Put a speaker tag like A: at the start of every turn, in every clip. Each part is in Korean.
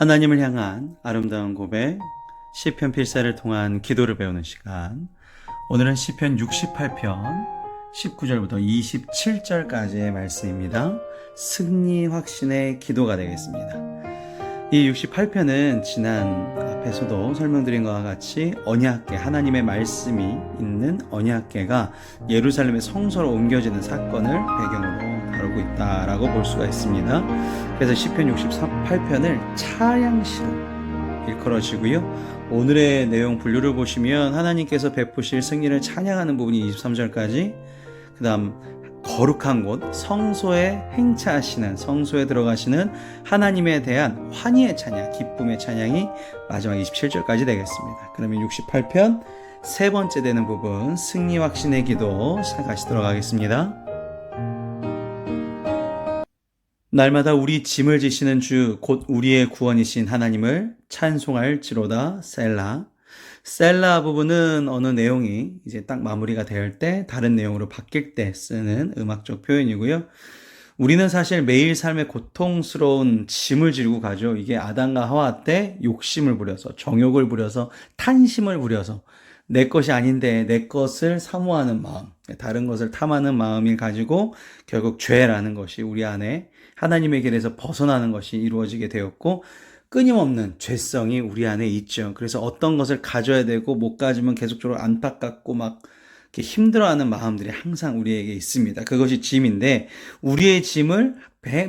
A: 하나님을 향한 아름다운 고백, 시편 필사를 통한 기도를 배우는 시간. 오늘은 시편 68편 19절부터 27절까지의 말씀입니다. 승리 확신의 기도가 되겠습니다. 이 68편은 지난 앞에서도 설명드린 것과 같이 언약궤, 하나님의 말씀이 있는 언약궤가 예루살렘의 성소로 옮겨지는 사건을 배경으로 다루고 있다라고 볼 수가 있습니다. 그래서 시편 68편을 차량시로 일컬어지고요. 오늘의 내용 분류를 보시면 하나님께서 베푸실 승리를 찬양하는 부분이 23절까지, 그 다음 거룩한 곳, 성소에 행차하시는, 성소에 들어가시는 하나님에 대한 환희의 찬양, 기쁨의 찬양이 마지막 27절까지 되겠습니다. 그러면 68편 세 번째 되는 부분, 승리 확신의 기도 같이 들어가겠습니다. 날마다 우리 짐을 지시는 주, 곧 우리의 구원이신 하나님을 찬송할지로다. 셀라. 셀라 부분은 어느 내용이 이제 딱 마무리가 될 때 다른 내용으로 바뀔 때 쓰는 음악적 표현이고요. 우리는 사실 매일 삶에 고통스러운 짐을 지르고 가죠. 이게 아담과 하와 때 욕심을 부려서, 정욕을 부려서, 탄심을 부려서 내 것이 아닌데 내 것을 사모하는 마음, 다른 것을 탐하는 마음을 가지고 결국 죄라는 것이 우리 안에 하나님의 길에서 벗어나는 것이 이루어지게 되었고, 끊임없는 죄성이 우리 안에 있죠. 그래서 어떤 것을 가져야 되고 못 가지면 계속적으로 안타깝고 막 이렇게 힘들어하는 마음들이 항상 우리에게 있습니다. 그것이 짐인데, 우리의 짐을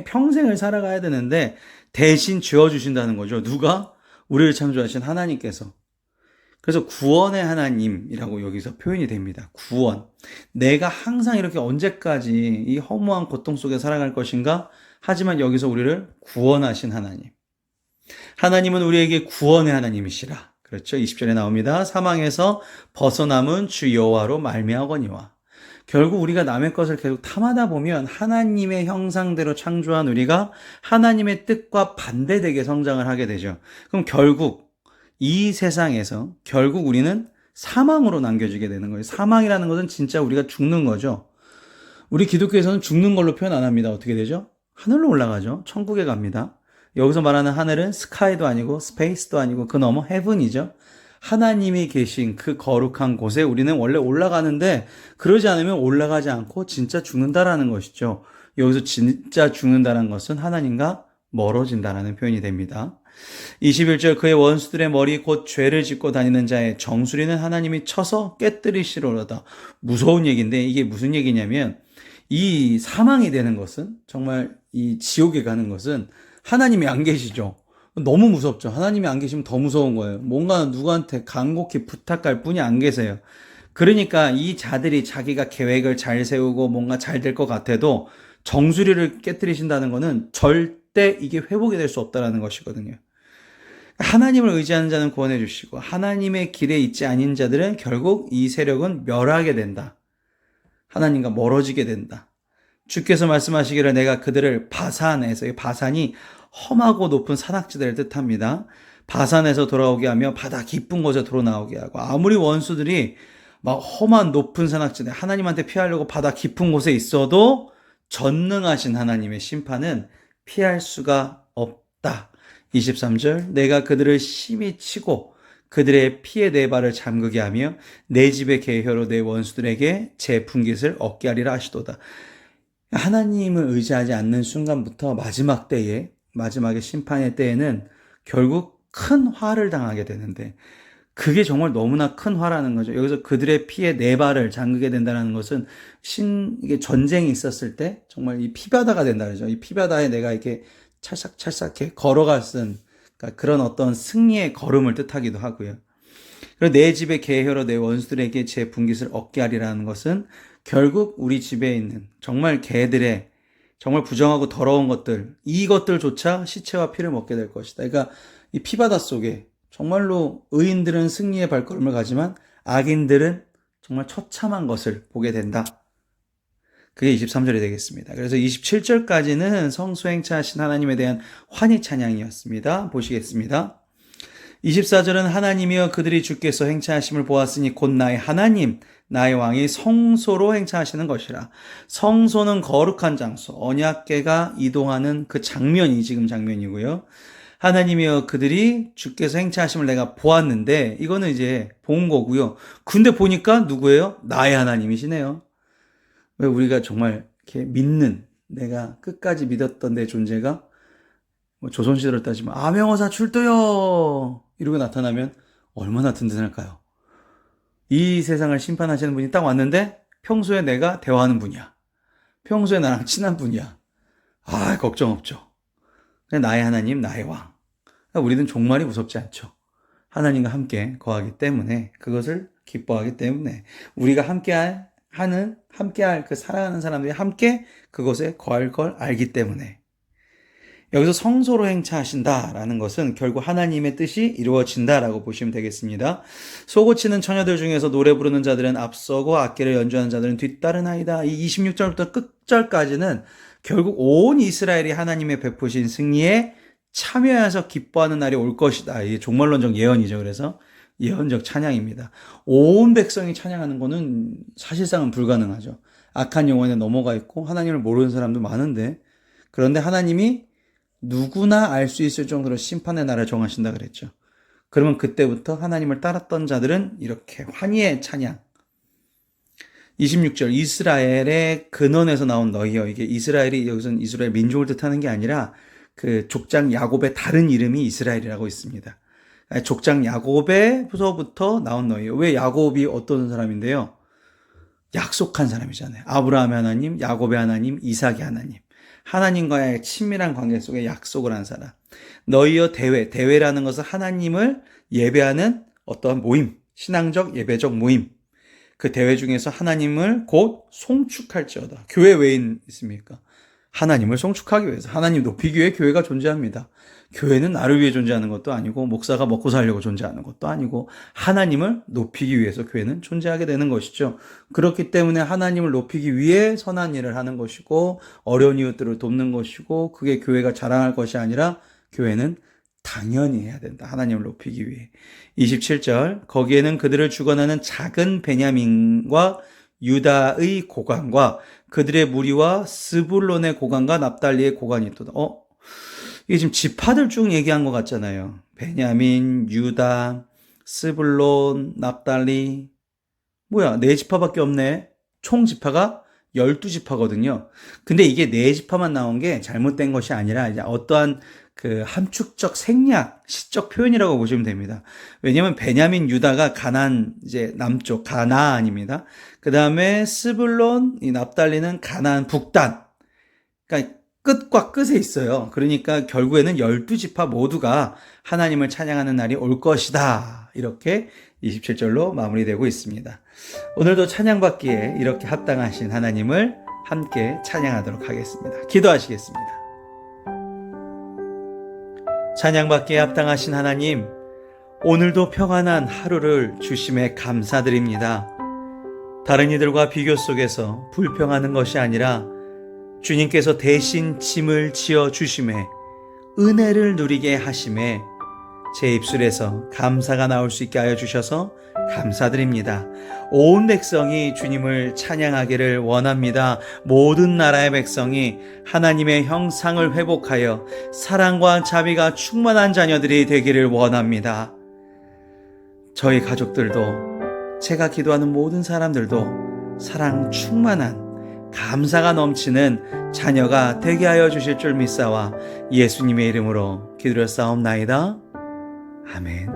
A: 평생을 살아가야 되는데 대신 지어주신다는 거죠. 누가? 우리를 창조하신 하나님께서. 그래서 구원의 하나님이라고 여기서 표현이 됩니다. 구원. 내가 항상 이렇게 언제까지 이 허무한 고통 속에 살아갈 것인가? 하지만 여기서 우리를 구원하신 하나님. 하나님은 우리에게 구원의 하나님이시라. 그렇죠? 20절에 나옵니다. 사망에서 벗어남은 주 여호와로 말미암거니와. 결국 우리가 남의 것을 계속 탐하다 보면 하나님의 형상대로 창조한 우리가 하나님의 뜻과 반대되게 성장을 하게 되죠. 그럼 결국 이 세상에서 결국 우리는 사망으로 남겨지게 되는 거예요. 사망이라는 것은 진짜 우리가 죽는 거죠. 우리 기독교에서는 죽는 걸로 표현 안 합니다. 어떻게 되죠? 하늘로 올라가죠. 천국에 갑니다. 여기서 말하는 하늘은 스카이도 아니고 스페이스도 아니고 그 너머 헤븐이죠. 하나님이 계신 그 거룩한 곳에 우리는 원래 올라가는데, 그러지 않으면 올라가지 않고 진짜 죽는다라는 것이죠. 여기서 진짜 죽는다는 것은 하나님과 멀어진다라는 표현이 됩니다. 21절 그의 원수들의 머리 곧 죄를 짓고 다니는 자의 정수리는 하나님이 쳐서 깨뜨리시로다. 무서운 얘기인데 이게 무슨 얘기냐면, 이 사망이 되는 것은, 정말 이 지옥에 가는 것은 하나님이 안 계시죠. 너무 무섭죠. 하나님이 안 계시면 더 무서운 거예요. 뭔가 누구한테 간곡히 부탁할 분이 안 계세요. 그러니까 이 자들이 자기가 계획을 잘 세우고 뭔가 잘 될 것 같아도 정수리를 깨뜨리신다는 것은 절대 이게 회복이 될 수 없다는 것이거든요. 하나님을 의지하는 자는 구원해 주시고 하나님의 길에 있지 않은 자들은 결국 이 세력은 멸하게 된다. 하나님과 멀어지게 된다. 주께서 말씀하시기를 내가 그들을 바산에서, 이 바산이 험하고 높은 산악지대를 뜻합니다. 바산에서 돌아오게 하며 바다 깊은 곳에 돌아나오게 하고, 아무리 원수들이 막 험한 높은 산악지대, 하나님한테 피하려고 바다 깊은 곳에 있어도 전능하신 하나님의 심판은 피할 수가 없다. 23절 내가 그들을 심히 치고 그들의 피에 내 발을 잠그게 하며 내 집의 계혀로 내 원수들에게 제 분깃을 얻게 하리라 하시도다. 하나님을 의지하지 않는 순간부터 마지막 때에, 마지막의 심판의 때에는 결국 큰 화를 당하게 되는데, 그게 정말 너무나 큰 화라는 거죠. 여기서 그들의 피에 내 발을 잠그게 된다는 것은 이게 전쟁이 있었을 때 정말 이 피바다가 된다 그러죠. 이 피바다에 내가 이렇게 찰싹찰싹 걸어갔은, 그러니까 그런 어떤 승리의 걸음을 뜻하기도 하고요. 그리고 내 집의 계혀로 내 원수들에게 제 분깃을 얻게 하리라는 것은 결국 우리 집에 있는 정말 개들의 정말 부정하고 더러운 것들, 이것들조차 시체와 피를 먹게 될 것이다. 그러니까 이 피바다 속에 정말로 의인들은 승리의 발걸음을 가지만 악인들은 정말 처참한 것을 보게 된다. 그게 23절이 되겠습니다. 그래서 27절까지는 성소 행차하신 하나님에 대한 환희 찬양이었습니다. 보시겠습니다. 24절은 하나님이여 그들이 주께서 행차하심을 보았으니 곧 나의 하나님 나의 왕이 성소로 행차하시는 것이라. 성소는 거룩한 장소, 언약궤가 이동하는 그 장면이 지금 장면이고요. 하나님이여 그들이 주께서 행차하심을 내가 보았는데, 이거는 이제 본 거고요. 근데 보니까 누구예요? 나의 하나님이시네요. 왜 우리가 정말 이렇게 믿는, 내가 끝까지 믿었던 내 존재가 뭐 조선시대로 따지면 암행어사 출두요 이러고 나타나면 얼마나 든든할까요? 이 세상을 심판하시는 분이 딱 왔는데 평소에 내가 대화하는 분이야. 평소에 나랑 친한 분이야. 아, 걱정 없죠. 나의 하나님, 나의 왕. 우리는 종말이 무섭지 않죠. 하나님과 함께 거하기 때문에, 그것을 기뻐하기 때문에, 우리가 함께할 그 사랑하는 사람들이 함께 그것에 거할 걸 알기 때문에. 여기서 성소로 행차하신다라는 것은 결국 하나님의 뜻이 이루어진다라고 보시면 되겠습니다. 소고치는 처녀들 중에서 노래 부르는 자들은 앞서고 악기를 연주하는 자들은 뒤따르나이다. 이 26절부터 끝절까지는 결국 온 이스라엘이 하나님의 베푸신 승리에 참여해서 기뻐하는 날이 올 것이다. 이게 종말론적 예언이죠. 그래서 예언적 찬양입니다. 온 백성이 찬양하는 것은 사실상은 불가능하죠. 악한 영혼에 넘어가 있고 하나님을 모르는 사람도 많은데, 그런데 하나님이 누구나 알 수 있을 정도로 심판의 날을 정하신다 그랬죠. 그러면 그때부터 하나님을 따랐던 자들은 이렇게 환희의 찬양. 26절 이스라엘의 근원에서 나온 너희여. 이게 이스라엘이 여기서는 이스라엘 민족을 뜻하는 게 아니라 그 족장 야곱의 다른 이름이 이스라엘이라고 있습니다. 족장 야곱에서부터 나온 너희여. 왜 야곱이 어떤 사람인데요? 약속한 사람이잖아요. 아브라함의 하나님, 야곱의 하나님, 이삭의 하나님. 하나님과의 친밀한 관계 속에 약속을 한 사람. 너희여 대회라는 것은 하나님을 예배하는 어떠한 모임, 신앙적 예배적 모임. 그 대회 중에서 하나님을 곧 송축할지어다. 교회 왜 있습니까? 하나님을 송축하기 위해서, 하나님 높이기 위해 교회가 존재합니다. 교회는 나를 위해 존재하는 것도 아니고 목사가 먹고 살려고 존재하는 것도 아니고 하나님을 높이기 위해서 교회는 존재하게 되는 것이죠. 그렇기 때문에 하나님을 높이기 위해 선한 일을 하는 것이고 어려운 이웃들을 돕는 것이고, 그게 교회가 자랑할 것이 아니라 교회는 당연히 해야 된다. 하나님을 높이기 위해. 27절 거기에는 그들을 주관하는 작은 베냐민과 유다의 고관과 그들의 무리와 스불론의 고관과 납달리의 고관이 있도다. 이게 지금 지파들 쭉 얘기한 것 같잖아요. 베냐민, 유다, 스불론, 납달리. 뭐야, 4지파밖에 없네. 총 지파가 12지파거든요. 근데 이게 4지파만 나온 게 잘못된 것이 아니라 이제 어떠한 그 함축적 생략, 시적 표현이라고 보시면 됩니다. 왜냐면 베냐민, 유다가 가나안, 이제 남쪽 가나안입니다. 그 다음에 스불론, 이 납달리는 가나안 북단. 그러니까 끝과 끝에 있어요. 그러니까 결국에는 12지파 모두가 하나님을 찬양하는 날이 올 것이다. 이렇게 27절로 마무리되고 있습니다. 오늘도 찬양받기에 이렇게 합당하신 하나님을 함께 찬양하도록 하겠습니다. 기도하시겠습니다. 찬양받기에 합당하신 하나님, 오늘도 평안한 하루를 주심에 감사드립니다. 다른 이들과 비교 속에서 불평하는 것이 아니라 주님께서 대신 짐을 지어 주심에, 은혜를 누리게 하심에 제 입술에서 감사가 나올 수 있게 하여 주셔서 감사드립니다. 온 백성이 주님을 찬양하기를 원합니다. 모든 나라의 백성이 하나님의 형상을 회복하여 사랑과 자비가 충만한 자녀들이 되기를 원합니다. 저희 가족들도, 제가 기도하는 모든 사람들도 사랑 충만한, 감사가 넘치는 자녀가 되게 하여 주실 줄 믿사와 예수님의 이름으로 기도를 싸움나이다. 아멘.